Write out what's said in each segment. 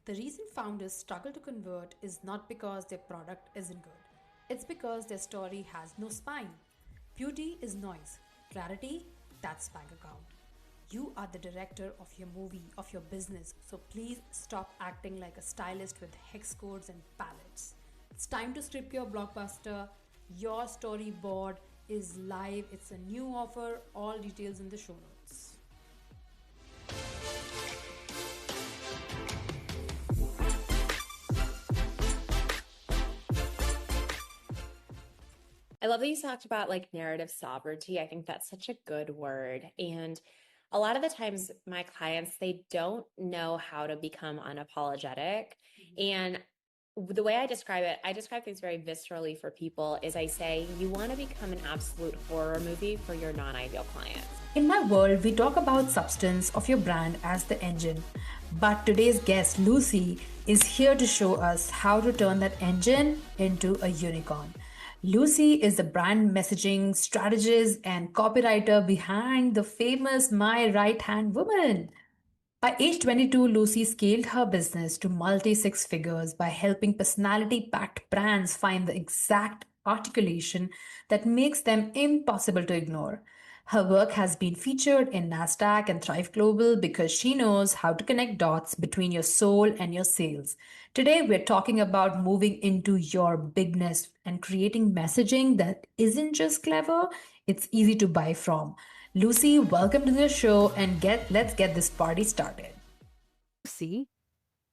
The reason founders struggle to convert is not because their product isn't good. It's because their story has no spine. Beauty is noise. Clarity, that's bank account. You are the director of your movie, of your business, so please stop acting like a stylist with hex codes and palettes. It's time to script your blockbuster. Your storyboard is live. It's a new offer. All details in the show notes. I love that you talked about like narrative sovereignty. I think that's such a good word. And a lot of the times my clients, they don't know how to become unapologetic. And the way I describe it, I describe things very viscerally for people is I say, you want to become an absolute horror movie for your non-ideal clients. In my world, we talk about substance of your brand as the engine. But today's guest, Lucy, is here to show us how to turn that engine into a unicorn. Lucy is the brand messaging strategist and copywriter behind the famous My Right Hand Woman. By age 22, Lucy scaled her business to multi six figures by helping personality packed brands find the exact articulation that makes them impossible to ignore. Her work has been featured in NASDAQ and Thrive Global because she knows how to connect dots between your soul and your sales. Today, we're talking about moving into your bigness and creating messaging that isn't just clever, it's easy to buy from. Lucy, welcome to the show and let's get this party started. See,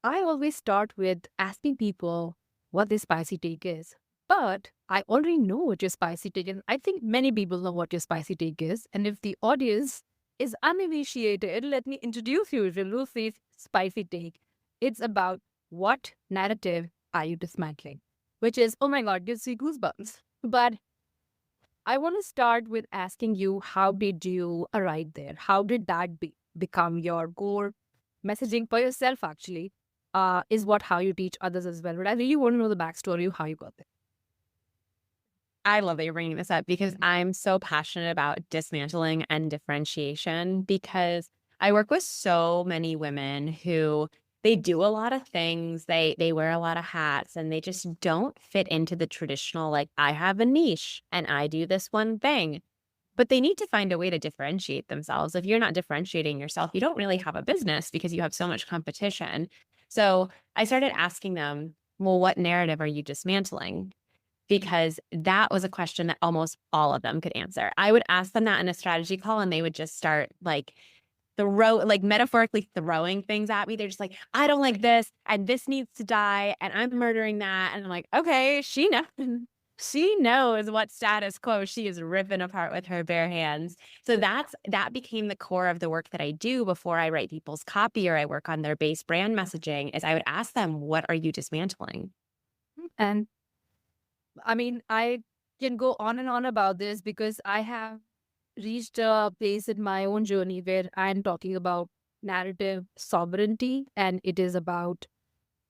I always start with asking people what their spicy take is. But I already know what your spicy take is. I think many people know what your spicy take is. And if the audience is uninitiated, let me introduce you to Lucy's spicy take. It's about what narrative are you dismantling? Which is, oh my God, gives you goosebumps. But I want to start with asking you, how did you arrive there? How did that become your core messaging for yourself, actually? Is what how you teach others as well. But I really want to know the backstory of how you got there. I love that you're bringing this up because I'm so passionate about dismantling and differentiation because I work with so many women who they do a lot of things, they wear a lot of hats and they just don't fit into the traditional like I have a niche and I do this one thing. But they need to find a way to differentiate themselves. If you're not differentiating yourself, you don't really have a business because you have so much competition. So I started asking them, well, what narrative are you dismantling? Because that was a question that almost all of them could answer. I would ask them that in a strategy call and they would just start like metaphorically throwing things at me. They're just like, I don't like this and this needs to die and I'm murdering that. And I'm like, okay, she knows. She knows what status quo she is ripping apart with her bare hands. So that became the core of the work that I do before I write people's copy or I work on their base brand messaging is I would ask them, what are you dismantling? And I mean, I can go on and on about this because I have reached a place in my own journey where I'm talking about narrative sovereignty, and it is about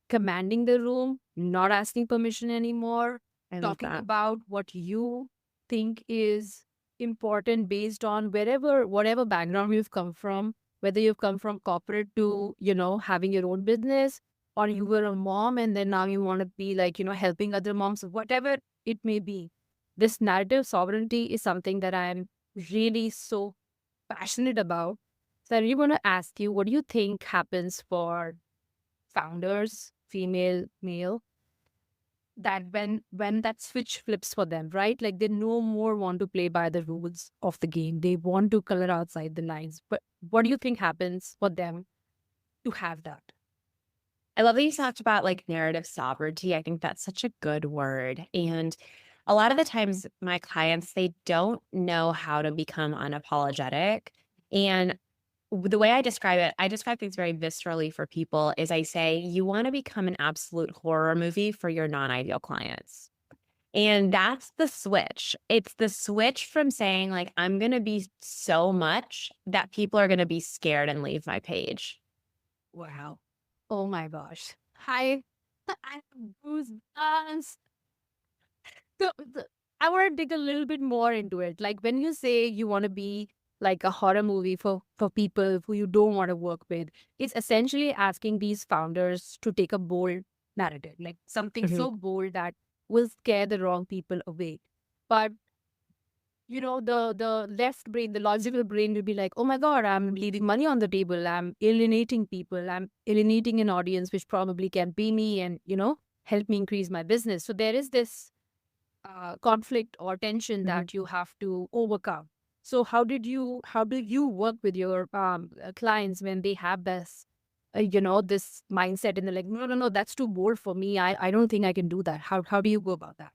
commanding the room, not asking permission anymore, I love talking that. about what you think is important based on whatever background you've come from, whether you've come from corporate to, having your own business, or you were a mom and then now you want to be like, helping other moms, whatever it may be. This narrative sovereignty is something that I'm really so passionate about. So I really want to ask you, what do you think happens for founders, female, male, that when that switch flips for them, right? Like they no more want to play by the rules of the game. They want to color outside the lines. But what do you think happens for them to have that? I love that you talked about like narrative sovereignty. I think that's such a good word. And a lot of the times my clients, they don't know how to become unapologetic. And the way I describe it, I describe things very viscerally for people is I say, you want to become an absolute horror movie for your non-ideal clients. And that's the switch. It's the switch from saying like, I'm going to be so much that people are going to be scared and leave my page. Wow. Oh my gosh. I have goosebumps. So I want to dig a little bit more into it. Like when you say you want to be like a horror movie for people who you don't want to work with. It's essentially asking these founders to take a bold narrative, like something Mhm. so bold that will scare the wrong people away. But the left brain, the logical brain will be like, oh my God, I'm leaving money on the table. I'm alienating people. I'm alienating an audience, which probably can pay me and, help me increase my business. So there is this conflict or tension Mhm. that you have to overcome. So how did you work with your clients when they have this mindset and they're like, no, no, no, that's too bold for me. I don't think I can do that. How do you go about that?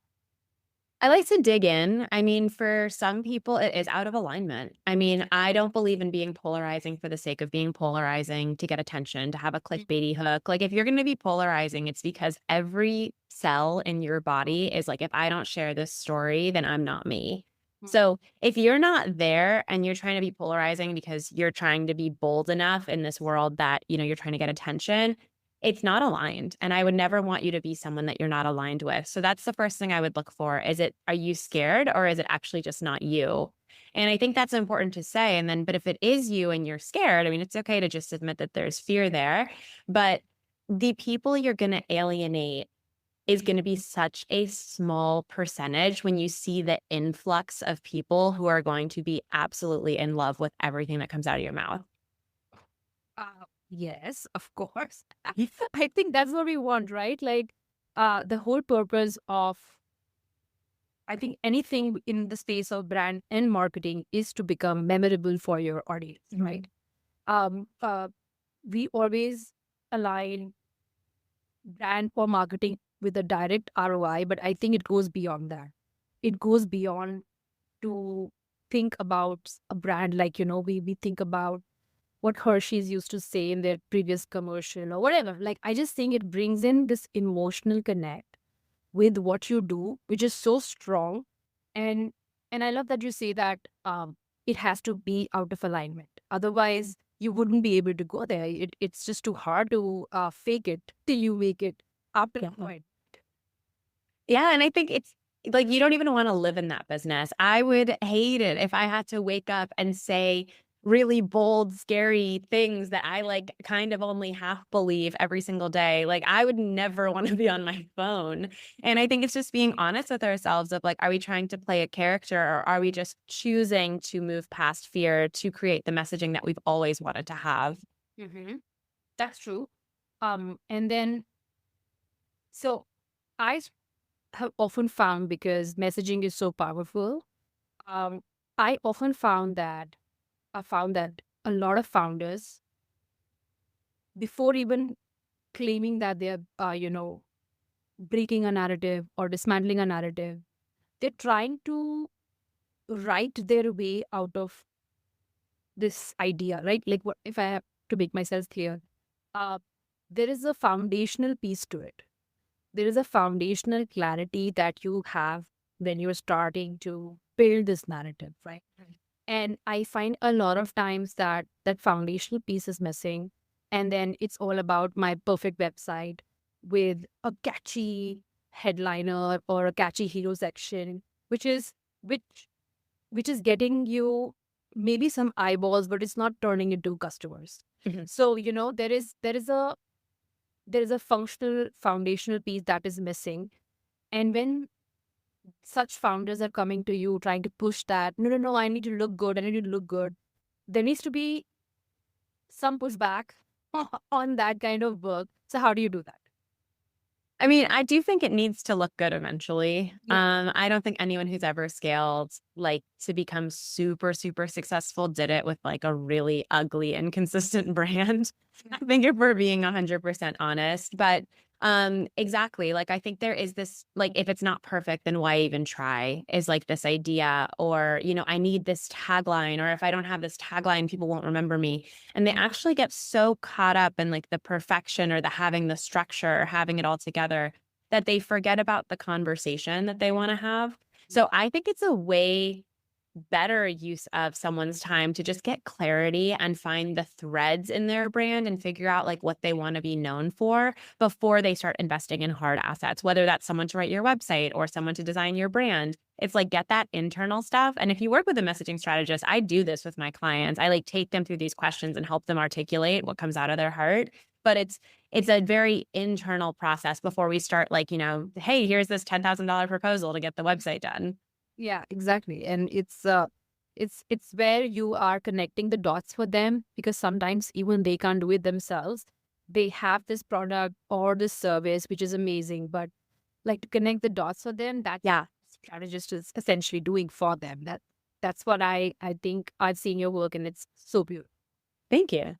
I like to dig in. I mean, for some people, it is out of alignment. I mean, I don't believe in being polarizing for the sake of being polarizing to get attention, to have a clickbaity hook. Like, if you're going to be polarizing, it's because every cell in your body is like, if I don't share this story, then I'm not me. So if you're not there and you're trying to be polarizing because you're trying to be bold enough in this world that, you're trying to get attention, it's not aligned. And I would never want you to be someone that you're not aligned with. So that's the first thing I would look for. Are you scared or is it actually just not you? And I think that's important to say. And then, but if it is you and you're scared, I mean, it's okay to just admit that there's fear there. But the people you're going to alienate is going to be such a small percentage when you see the influx of people who are going to be absolutely in love with everything that comes out of your mouth. Yes, of course. I think that's what we want, right? Like, the whole purpose of, I think, anything in the space of brand and marketing is to become memorable for your audience, right? Um, uh, we always align brand or marketing with a direct ROI, but I think it goes beyond that. It goes beyond to think about a brand like, we think about what Hershey's used to say in their previous commercial or whatever. Like, I just think it brings in this emotional connect with what you do, which is so strong. And and I love that you say that it has to be out of alignment. Otherwise, you wouldn't be able to go there. It's just too hard to fake it till you make it up to that point. Yeah, and I think it's like you don't even wanna live in that business. I would hate it if I had to wake up and say really bold, scary things that I, like, kind of only half believe every single day. Like, I would never wanna be on my phone, and I think it's just being honest with ourselves of, like, are we trying to play a character, or are we just choosing to move past fear to create the messaging that we've always wanted to have? Mm-hmm. That's true. And then so I have often found, because messaging is so powerful, um, I often found that a lot of founders, before even claiming that they're, breaking a narrative or dismantling a narrative, they're trying to write their way out of this idea, right? Like, what if I have to make myself clear? Uh, there is a foundational piece to it. There is a foundational clarity that you have when you're starting to build this narrative, right? And I find a lot of times that that foundational piece is missing. And then it's all about my perfect website with a catchy headliner or a catchy hero section, which is which which is getting you maybe some eyeballs, but it's not turning into customers. Mhm. So, there is a functional foundational piece that is missing. And when such founders are coming to you trying to push that, no, no, no, I need to look good, I need to look good, there needs to be some pushback on that kind of work. So how do you do that? I mean, I do think it needs to look good eventually. Yeah. I don't think anyone who's ever scaled, like, to become super, super successful did it with, like, a really ugly, inconsistent brand. I think if we're being 100% honest, but, exactly, like, I think there is this, like, if it's not perfect, then why even try, is, like, this idea, or, I need this tagline, or if I don't have this tagline, people won't remember me. And they actually get so caught up in, like, the perfection or the having the structure or having it all together that they forget about the conversation that they want to have. So I think it's a way better use of someone's time to just get clarity and find the threads in their brand and figure out like what they want to be known for before they start investing in hard assets, whether that's someone to write your website or someone to design your brand. It's like get that internal stuff. And if you work with a messaging strategist, I do this with my clients. I like take them through these questions and help them articulate what comes out of their heart. But it's a very internal process before we start like, hey, here's this $10,000 proposal to get the website done. Yeah, exactly. And it's where you are connecting the dots for them, because sometimes even they can't do it themselves. They have this product or this service which is amazing, but like to connect the dots for them, that Yeah. strategist is essentially doing for them. That's what I think I've seen your work, and it's so beautiful. Thank you.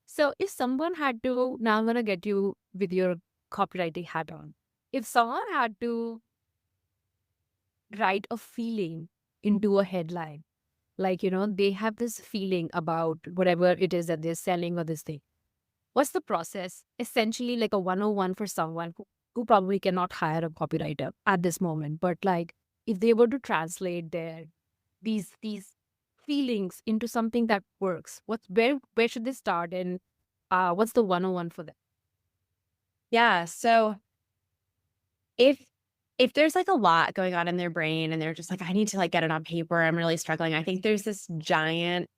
So if someone had to, now I'm gonna get you with your copywriting hat on. If someone had to write a feeling into a headline, like, they have this feeling about whatever it is that they're selling or this thing. What's the process? Essentially like a 101 for someone who probably cannot hire a copywriter at this moment. But like if they were to translate these feelings into something that works, where should they start, and what's the 101 for them? Yeah. So if there's like a lot going on in their brain and they're just like, I need to like get it on paper, I'm really struggling, I think there's this giant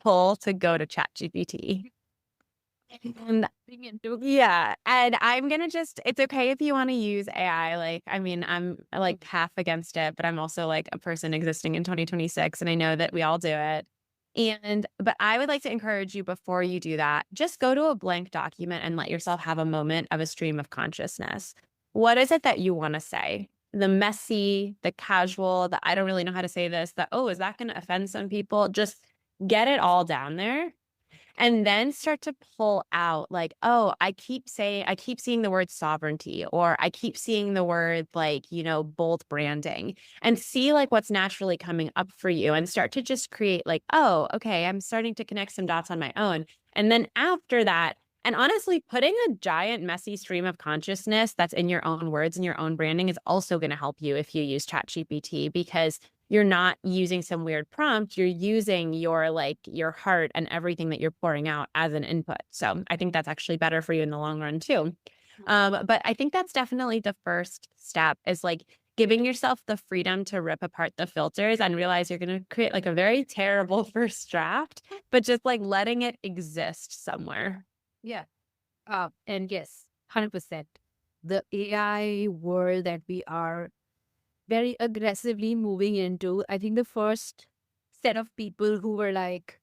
pull to go to ChatGPT. And yeah, and I'm gonna it's okay if you want to use AI. Like, I mean, I'm like half against it, but I'm also like a person existing in 2026, and I know that we all do it. But I would like to encourage you before you do that, just go to a blank document and let yourself have a moment of a stream of consciousness. What is it that you want to say? The messy, the casual, the I don't really know how to say this, the, oh, is that going to offend some people? Just get it all down there. And then start to pull out like, oh, I keep seeing the word sovereignty, or I keep seeing the word like, bold branding, and see like what's naturally coming up for you, and start to just create like, oh, okay, I'm starting to connect some dots on my own. And then after that, and honestly, putting a giant messy stream of consciousness that's in your own words and your own branding is also going to help you if you use ChatGPT, because you're not using some weird prompt, you're using your heart and everything that you're pouring out as an input. So I think that's actually better for you in the long run too. But I think that's definitely the first step, is like giving yourself the freedom to rip apart the filters and realize you're going to create like a very terrible first draft, but just like letting it exist somewhere. Yeah. And yes, 100%. The AI world that we are very aggressively moving into, I think the first set of people who were like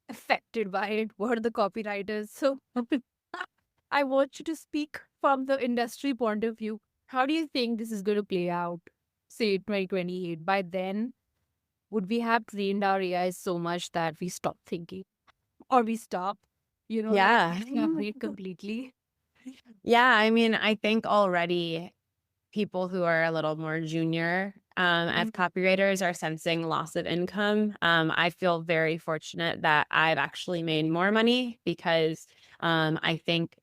affected by it were the copywriters. So I want you to speak from the industry point of view. How do you think this is going to play out, say 2028? By then, would we have trained our AI so much that we stop thinking, or we stop, Yeah. collaborate completely? Yeah. I mean, I think already people who are a little more junior as copywriters are sensing loss of income. I feel very fortunate that I've actually made more money, because I think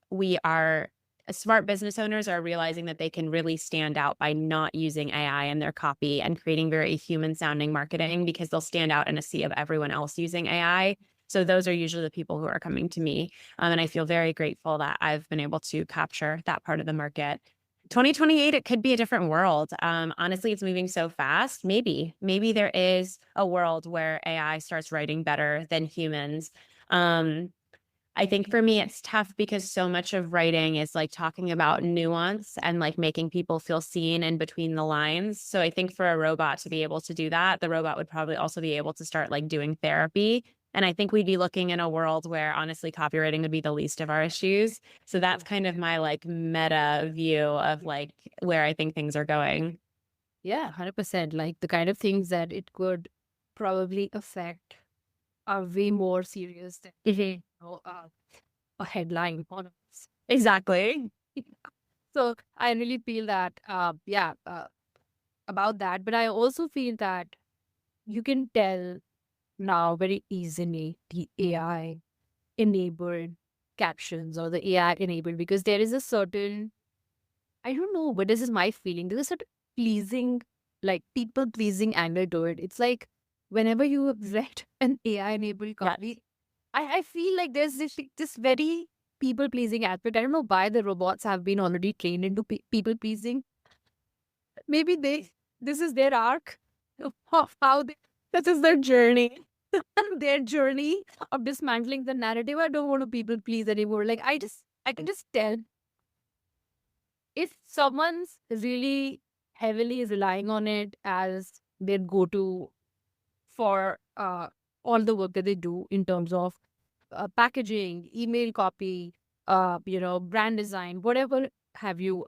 smart business owners are realizing that they can really stand out by not using AI in their copy and creating very human sounding marketing, because they'll stand out in a sea of everyone else using AI. So those are usually the people who are coming to me. And I feel very grateful that I've been able to capture that part of the market. 2028, it could be a different world. Honestly, it's moving so fast. Maybe there is a world where AI starts writing better than humans. I think for me, it's tough because so much of writing is like talking about nuance and like making people feel seen in between the lines. So I think for a robot to be able to do that, the robot would probably also be able to start like doing therapy. And I think we'd be looking in a world where honestly copywriting would be the least of our issues. So that's kind of my like meta view of like where I think things are going. Yeah, 100%. Like the kind of things that it could probably affect are way more serious than a headline on us. Exactly. So I really feel that, about that. But I also feel that you can tell now very easily the AI enabled captions or the AI enabled, because there is a certain, I don't know, but this is my feeling. There's a certain pleasing like people pleasing angle to it. It's like whenever you have read an AI enabled copy, I feel like there's this very people pleasing aspect. I don't know why the robots have been already trained into people pleasing. Maybe this is their arc of how they, this is their journey. Their journey of dismantling the narrative. I don't want to people please anymore. Like I can just tell if someone's really heavily relying on it as their go-to for all the work that they do in terms of packaging, email copy, brand design, whatever have you.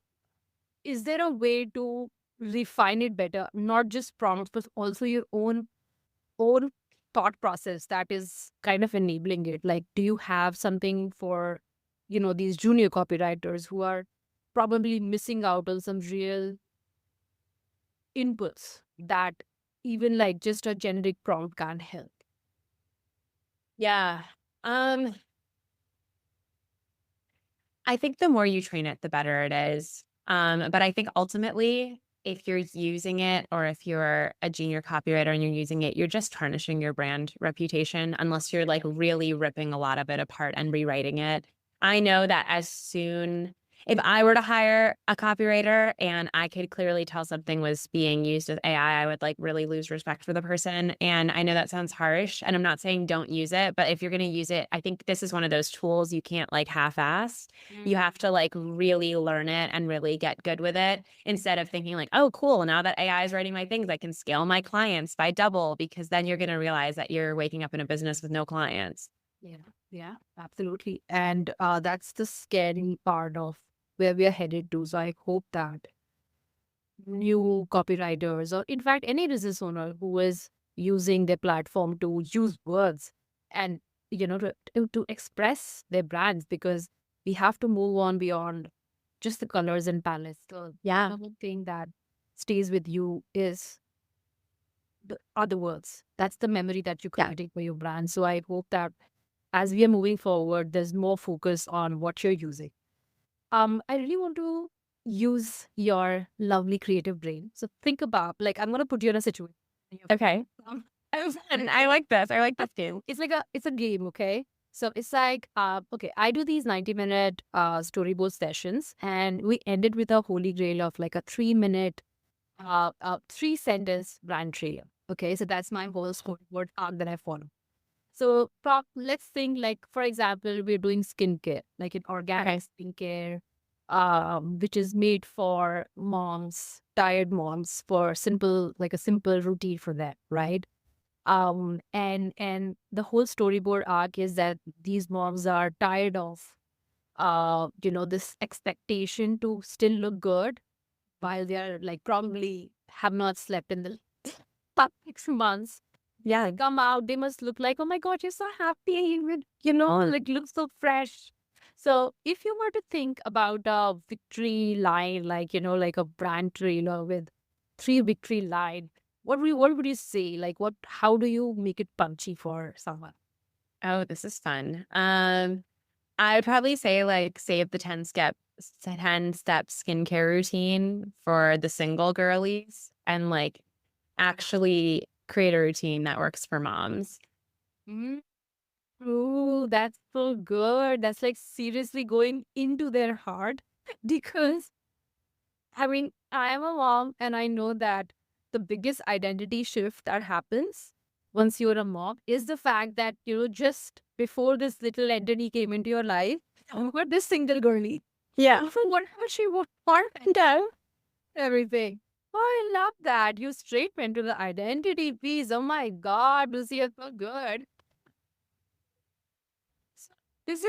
Is there a way to refine it better? Not just prompts, but also your own thought process that is kind of enabling it. Like, do you have something for, these junior copywriters who are probably missing out on some real inputs that even like just a generic prompt can't help? Yeah. Um, I think the more you train it, the better it is. But I think ultimately, if you're using it or if you're a junior copywriter and you're using it, you're just tarnishing your brand reputation unless you're like really ripping a lot of it apart and rewriting it. I know that if I were to hire a copywriter and I could clearly tell something was being used with AI, I would like really lose respect for the person. And I know that sounds harsh, and I'm not saying don't use it, but if you're going to use it, I think this is one of those tools you can't like half-ass. You have to like really learn it and really get good with it instead of thinking like, oh, cool, now that AI is writing my things, I can scale my clients by double, because then you're going to realize that you're waking up in a business with no clients. Yeah, absolutely. And that's the scary part of where we are headed to. So I hope that new copywriters, or in fact, any business owner who is using their platform to use words and, to express their brands, because we have to move on beyond just the colors and palettes. The Yeah. number one thing that stays with you is the other words. That's the memory that you're Yeah. creating for your brand. So I hope that as we are moving forward, there's more focus on what you're using. I really want to use your lovely creative brain. So think about, like, I'm gonna put you in a situation. Okay. Um, I like this. I like this too. it's a game, okay? So it's like, okay, I do these 90-minute storyboard sessions, and we ended with a holy grail of like a 3-minute, 3-sentence brand trailer. Okay, so that's my whole storyboard arc that I follow. So let's think, like, for example, we're doing skincare, like an organic skincare, which is made for moms, tired moms, for a simple routine for them, right? And the whole storyboard arc is that these moms are tired of, this expectation to still look good while they're like probably have not slept in the past 6 months. Yeah. Come out, they must look like, oh my God, you're so happy, like look so fresh. So if you were to think about a victory line, like, like a brand trailer with 3 victory line, what would you say? Like, how do you make it punchy for someone? Oh, this is fun. I would probably say like save the 10-step skincare routine for the single girlies and like actually create a routine that works for moms. Mm. Ooh, that's so good. That's like seriously going into their heart because I mean, I am a mom and I know that the biggest identity shift that happens once you're a mom is the fact that, just before this little entity came into your life, you were this single girly. Yeah. Whatever she would want and everything. Oh, I love that. You straight went to the identity piece. Oh my God, Lucy, you're so good. This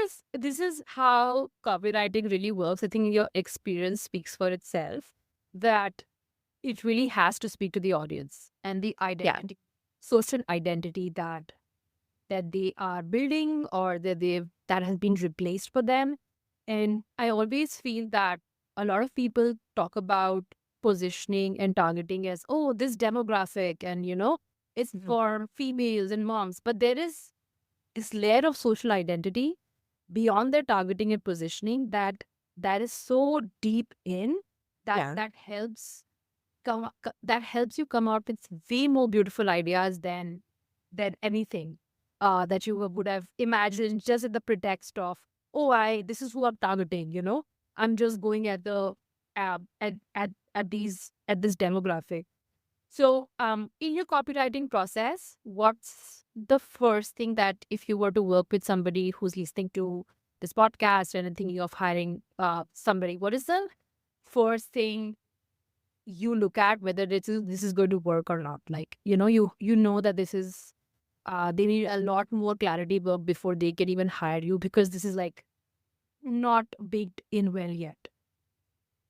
is how copywriting really works. I think your experience speaks for itself. That it really has to speak to the audience and the identity, social identity that they are building or that has been replaced for them. And I always feel that a lot of people talk about positioning and targeting as, oh, this demographic, and it's for females and moms. But there is this layer of social identity beyond their targeting and positioning that is so deep in that helps that helps you come out with way more beautiful ideas than anything that you would have imagined just at the pretext of, oh, I this is who I'm targeting. I'm just going at the at this demographic. So, in your copywriting process, what's the first thing that if you were to work with somebody who's listening to this podcast and thinking of hiring somebody, what is the first thing you look at whether this is going to work or not? Like, you know that this is they need a lot more clarity before they can even hire you, because this is like not baked in well yet.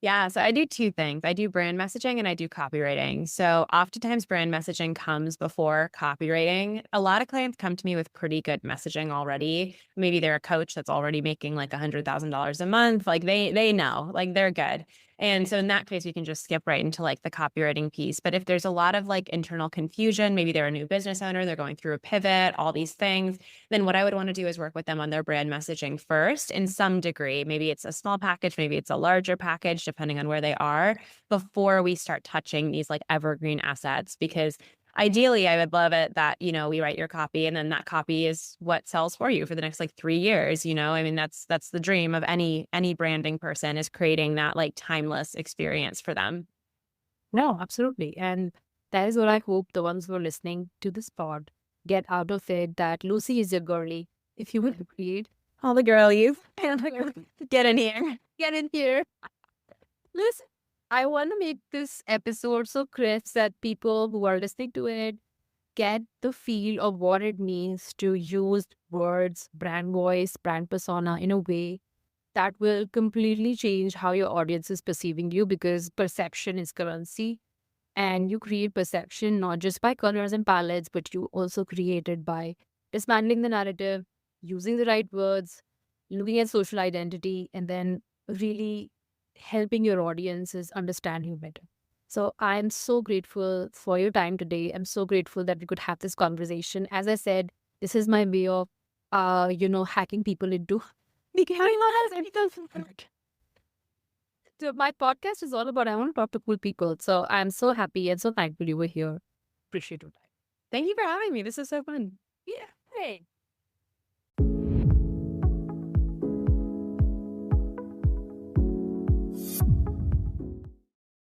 Yeah, so I do two things. I do brand messaging and I do copywriting. So oftentimes brand messaging comes before copywriting. A lot of clients come to me with pretty good messaging already. Maybe they're a coach that's already making like $100,000 a month. Like they know, like they're good. And so in that case, we can just skip right into like the copywriting piece. But if there's a lot of like internal confusion, maybe they're a new business owner, they're going through a pivot, all these things, then what I would want to do is work with them on their brand messaging first in some degree. Maybe it's a small package, maybe it's a larger package, depending on where they are, before we start touching these like evergreen assets. Because ideally, I would love it that, we write your copy and then that copy is what sells for you for the next like 3 years. I mean, that's the dream of any branding person, is creating that like timeless experience for them. No, absolutely. And that is what I hope the ones who are listening to this pod get out of it, that Lucy is your girly. If you would create All the girlies, get in here. get in here. Listen, I want to make this episode so crisp that people who are listening to it get the feel of what it means to use words, brand voice, brand persona in a way that will completely change how your audience is perceiving you, because perception is currency. And you create perception not just by colors and palettes, but you also create it by dismantling the narrative, using the right words, looking at social identity, and then really helping your audiences understand you better. So I'm so grateful for your time today. I'm so grateful that we could have this conversation. As I said, this is my way of, hacking people into becoming So my podcast is all about, I want to talk to cool people. So I'm so happy and so thankful you were here. Appreciate your time. Thank you for having me. This is so fun. Yeah. Hey.